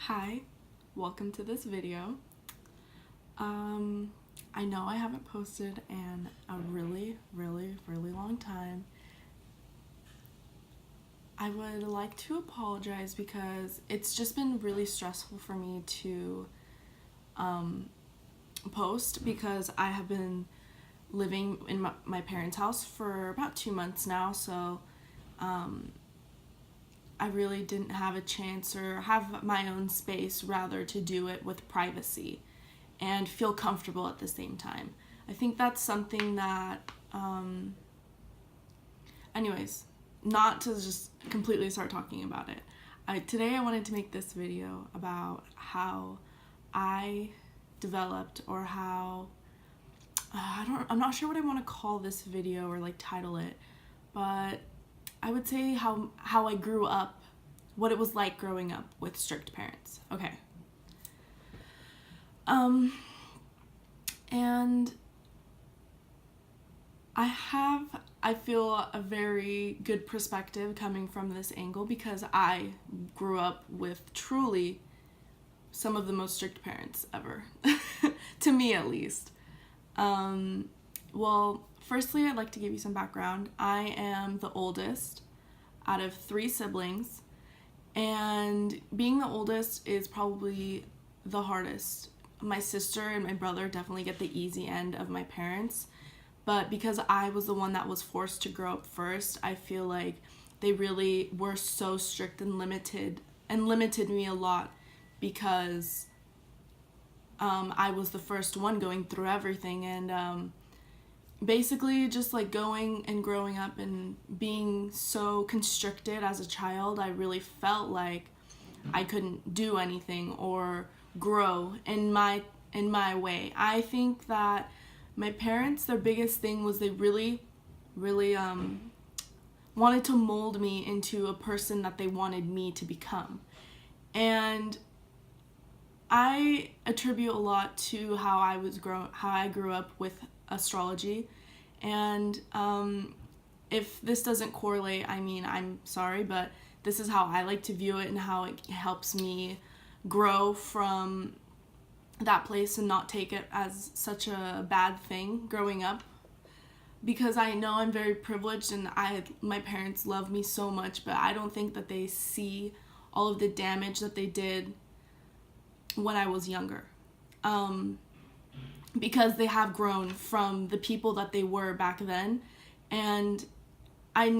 Hi, welcome to this video. I know I haven't posted in a really long time. I would like to apologize because it's just been really stressful for me to post because I have been living in my parents' house for about 2 months now, so I really didn't have a chance or have my own space rather to do it with privacy and feel comfortable at the same time. I think that's something that, anyways, not to just completely start talking about it. Today I wanted to make this video about how I developed or how, I'm not sure what I want to call this video or like title it, but I would say how I grew up, what it was like growing up with strict parents. Okay. And I feel a very good perspective coming from this angle because I grew up with truly some of the most strict parents ever, to me at least. Well, firstly, I'd like to give you some background. I am the oldest out of 3 siblings, and being the oldest is probably the hardest. My sister and my brother definitely get the easy end of my parents, but because I was the one that was forced to grow up first, I feel like they really were so strict and limited me a lot because I was the first one going through everything, and basically just like going and growing up and being so constricted as a child, I really felt like I couldn't do anything or grow in my way. I think that my parents, their biggest thing was they really wanted to mold me into a person that they wanted me to become. And I attribute a lot to how I grew up with astrology, and if this doesn't correlate, I mean, I'm sorry, but this is how I like to view it and how it helps me grow from that place and not take it as such a bad thing growing up, because I know I'm very privileged and my parents love me so much, but I don't think that they see all of the damage that they did when I was younger. Because they have grown from the people that they were back then, and I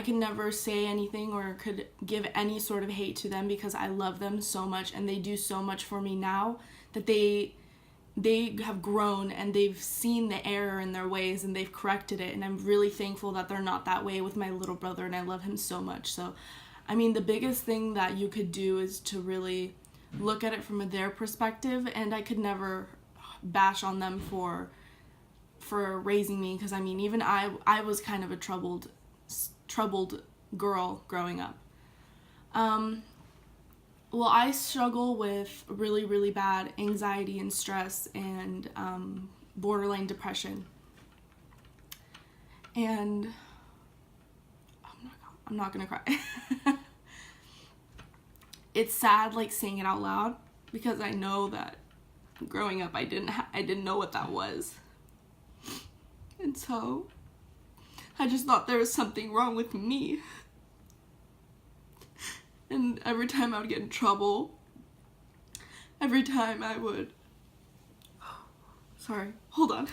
could never say anything or could give any sort of hate to them because I love them so much and they do so much for me now that they have grown and they've seen the error in their ways and they've corrected it, and I'm really thankful that they're not that way with my little brother, and I love him so much. So, I mean, the biggest thing that you could do is to really look at it from their perspective, and I could never bash on them for raising me, because I mean, even I was kind of a troubled girl growing up. Well, I struggle with really bad anxiety and stress and borderline depression, and I'm not gonna cry. It's sad like saying it out loud because I know that growing up I didn't know what that was, and so I just thought there was something wrong with me. And every time I would get in trouble, every time I would, sorry, hold on.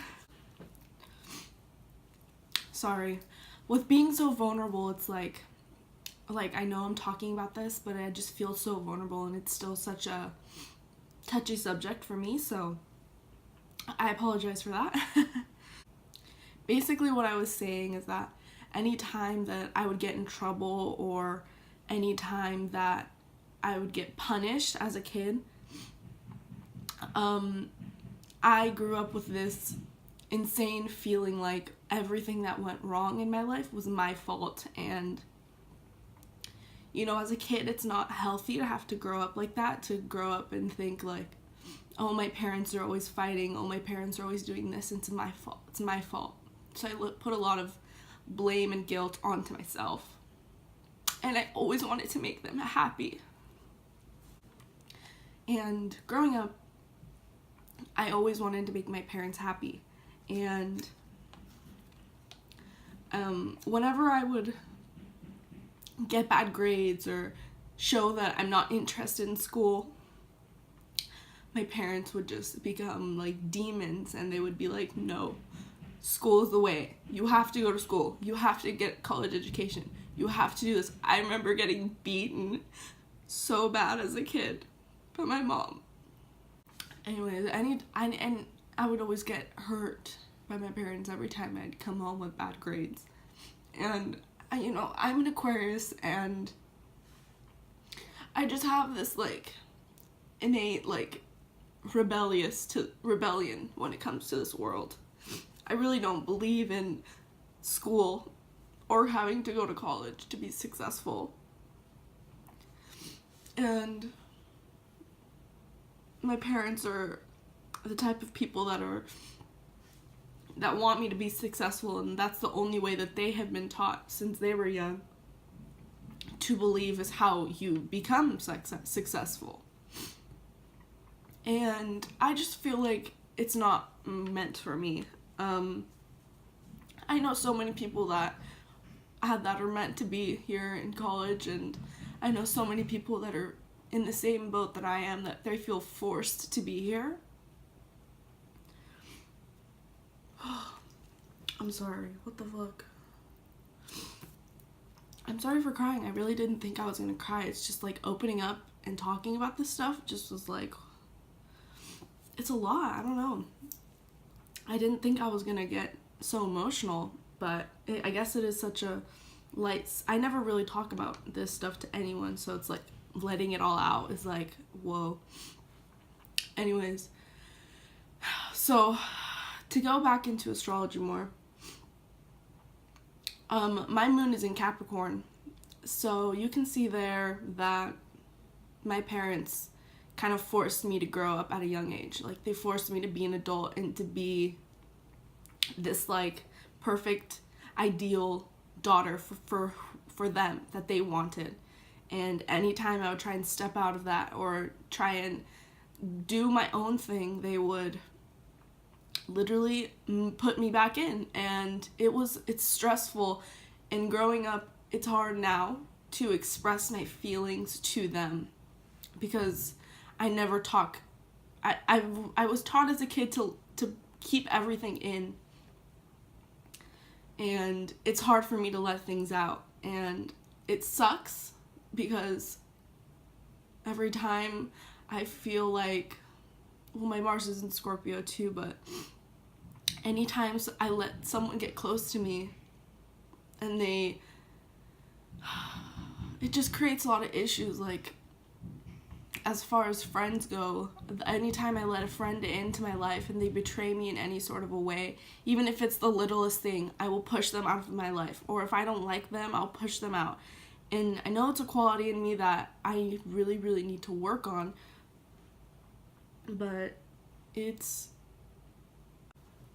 Sorry. With being so vulnerable, it's like I know I'm talking about this, but I just feel so vulnerable, and it's still such a touchy subject for me, so I apologize for that. Basically what I was saying is that any time that I would get in trouble or any time that I would get punished as a kid, I grew up with this insane feeling like everything that went wrong in my life was my fault. And you know, as a kid, it's not healthy to have to grow up like that, to grow up and think like, oh, my parents are always fighting, oh, my parents are always doing this, it's my fault. So I put a lot of blame and guilt onto myself, and I always wanted to make them happy. And growing up, I always wanted to make my parents happy. And whenever I would get bad grades or show that I'm not interested in school, my parents would just become like demons, and they would be like, no, school is the way. You have to go to school. You have to get college education. You have to do this. I remember getting beaten so bad as a kid by my mom. Anyways, and I would always get hurt by my parents every time I'd come home with bad grades. And, I'm an Aquarius, and I just have this, like, innate, like, rebellion when it comes to this world. I really don't believe in school or having to go to college to be successful. And my parents are the type of people that want me to be successful, and that's the only way that they have been taught since they were young to believe is how you become successful. And I just feel like it's not meant for me. I know so many people that are meant to be here in college, and I know so many people that are in the same boat that I am, that they feel forced to be here. I'm sorry. What the fuck? I'm sorry for crying. I really didn't think I was gonna cry. It's just like opening up and talking about this stuff just was like, it's a lot. I don't know. I didn't think I was gonna get so emotional, but I guess it is such a I never really talk about this stuff to anyone, so it's like letting it all out is like, whoa. Anyways, so to go back into astrology more, my moon is in Capricorn, so you can see there that my parents kind of forced me to grow up at a young age. Like, they forced me to be an adult and to be this, like, perfect, ideal daughter for them that they wanted. And anytime I would try and step out of that or try and do my own thing, they would literally put me back in. And it's stressful. And growing up, it's hard now to express my feelings to them, because I never talk. I was taught as a kid to keep everything in, and it's hard for me to let things out, and it sucks because every time I feel like, well, my Mars is in Scorpio too, but anytime I let someone get close to me and it just creates a lot of issues. Like, as far as friends go, anytime I let a friend into my life and they betray me in any sort of a way, even if it's the littlest thing, I will push them out of my life. Or if I don't like them, I'll push them out. And I know it's a quality in me that I really, really need to work on, but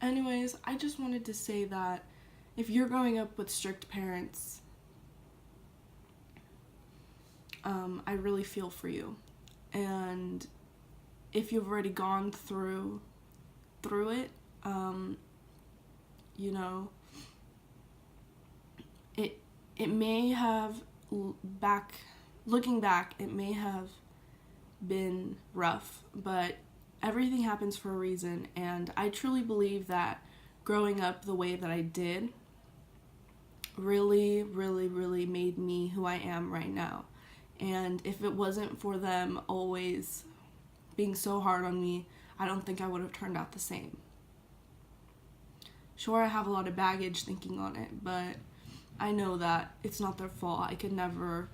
anyways, I just wanted to say that if you're growing up with strict parents, I really feel for you. And if you've already gone through it, it may have, looking back, it may have been rough, but everything happens for a reason. And I truly believe that growing up the way that I did really, really, really made me who I am right now. And if it wasn't for them always being so hard on me, I don't think I would have turned out the same. Sure, I have a lot of baggage thinking on it, but I know that it's not their fault. I could never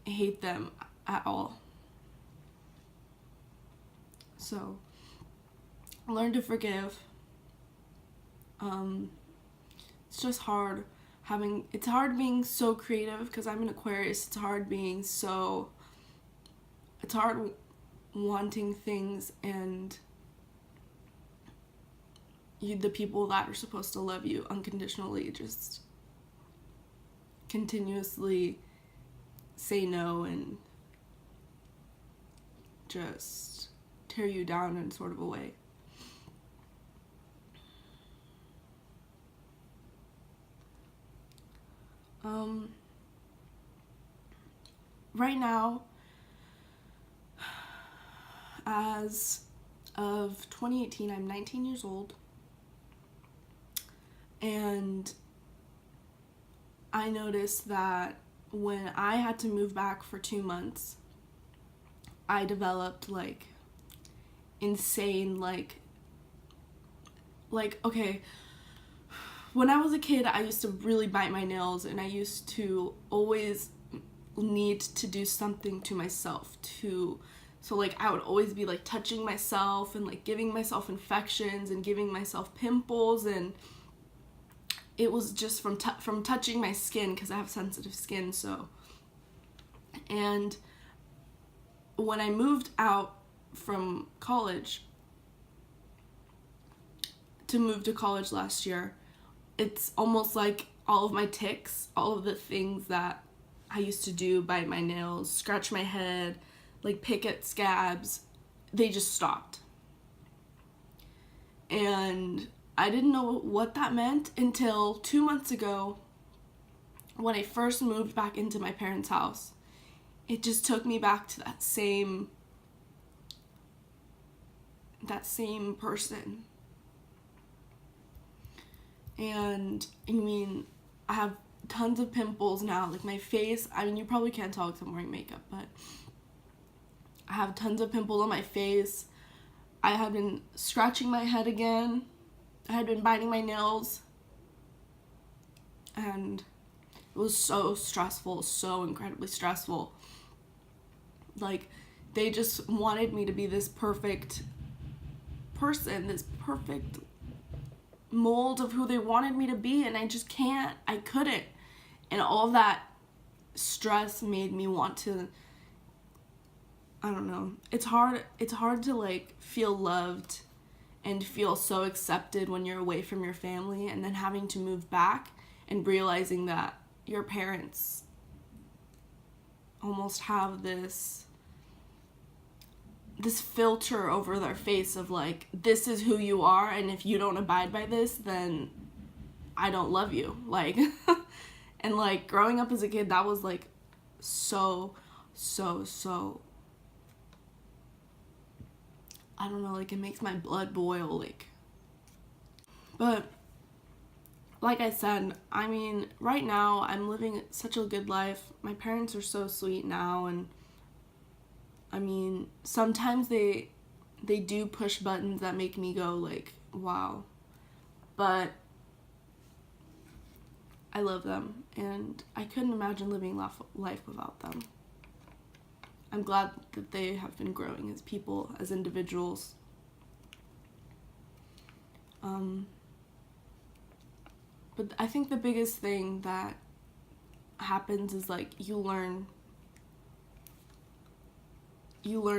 hate them at all. So, learn to forgive. It's just hard. It's hard being so creative because I'm an Aquarius. It's hard wanting things, and the people that are supposed to love you unconditionally just continuously say no, and just tear you down in sort of a way. Right now, as of 2018, I'm 19 years old, and I noticed that when I had to move back for 2 months, I developed like insane okay, when I was a kid, I used to really bite my nails, and I used to always need to do something to myself so like I would always be like touching myself and like giving myself infections and giving myself pimples, and it was just from touching my skin, because I have sensitive skin. So, and when I moved out from college to move to college last year, it's almost like all of my tics, all of the things that I used to do, bite my nails, scratch my head, like pick at scabs, they just stopped. And I didn't know what that meant until 2 months ago when I first moved back into my parents' house. It just took me back to that same person. And I mean, I have tons of pimples now. Like my face, I mean, you probably can't tell because I'm wearing makeup, but I have tons of pimples on my face. I had been scratching my head again. I had been biting my nails. And it was so stressful, so incredibly stressful. Like, they just wanted me to be this perfect person, this perfect mold of who they wanted me to be, and I just can't. I couldn't. And all of that stress made me want to, I don't know. It's hard to like feel loved and feel so accepted when you're away from your family, and then having to move back and realizing that your parents almost have this filter over their face of like, this is who you are, and if you don't abide by this, then I don't love you. Like, and like growing up as a kid, that was like so I don't know, like it makes my blood boil, like. But like I said, I mean, right now I'm living such a good life. My parents are so sweet now, and I mean, sometimes they do push buttons that make me go like, wow. But I love them, and I couldn't imagine living life without them. I'm glad that they have been growing as people, as individuals. But I think the biggest thing that happens is like you learn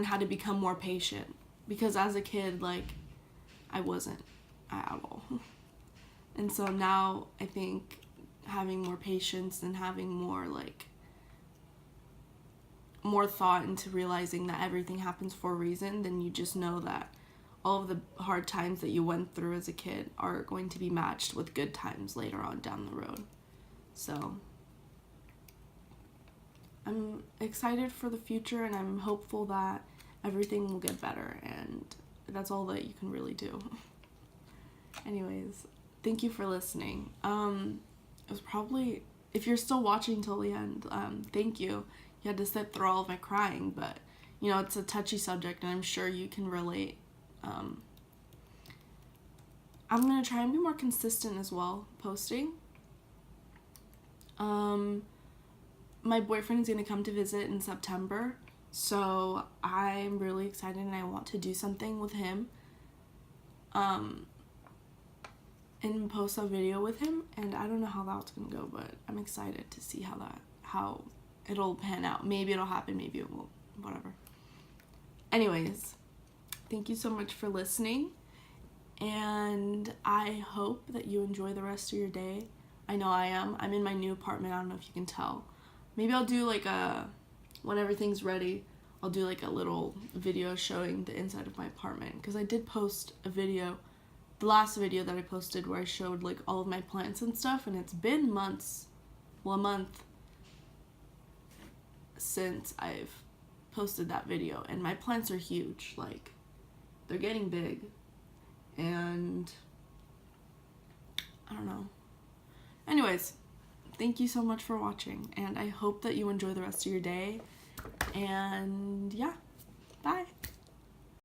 how to become more patient, because as a kid, like, I wasn't at all. And so now I think having more patience and having more thought into realizing that everything happens for a reason, then you just know that all of the hard times that you went through as a kid are going to be matched with good times later on down the road. So I'm excited for the future, and I'm hopeful that everything will get better, and that's all that you can really do. Anyways, thank you for listening. It was probably, if you're still watching till the end, thank you. You had to sit through all of my crying, but you know, it's a touchy subject, and I'm sure you can relate. I'm gonna try and be more consistent as well, posting. My boyfriend is gonna come to visit in September, so I'm really excited, and I want to do something with him, and post a video with him, and I don't know how that's gonna go, but I'm excited to see how it'll pan out. Maybe it'll happen, maybe it won't, whatever. Anyways, thank you so much for listening, and I hope that you enjoy the rest of your day. I know I am. I'm in my new apartment. I don't know if you can tell. Maybe I'll do like when everything's ready, I'll do like a little video showing the inside of my apartment, because I did post a video, the last video that I posted, where I showed like all of my plants and stuff, and it's been months, well, a month since I've posted that video, and my plants are huge. Like, they're getting big, and I don't know. Anyways, thank you so much for watching, and I hope that you enjoy the rest of your day, and yeah, bye.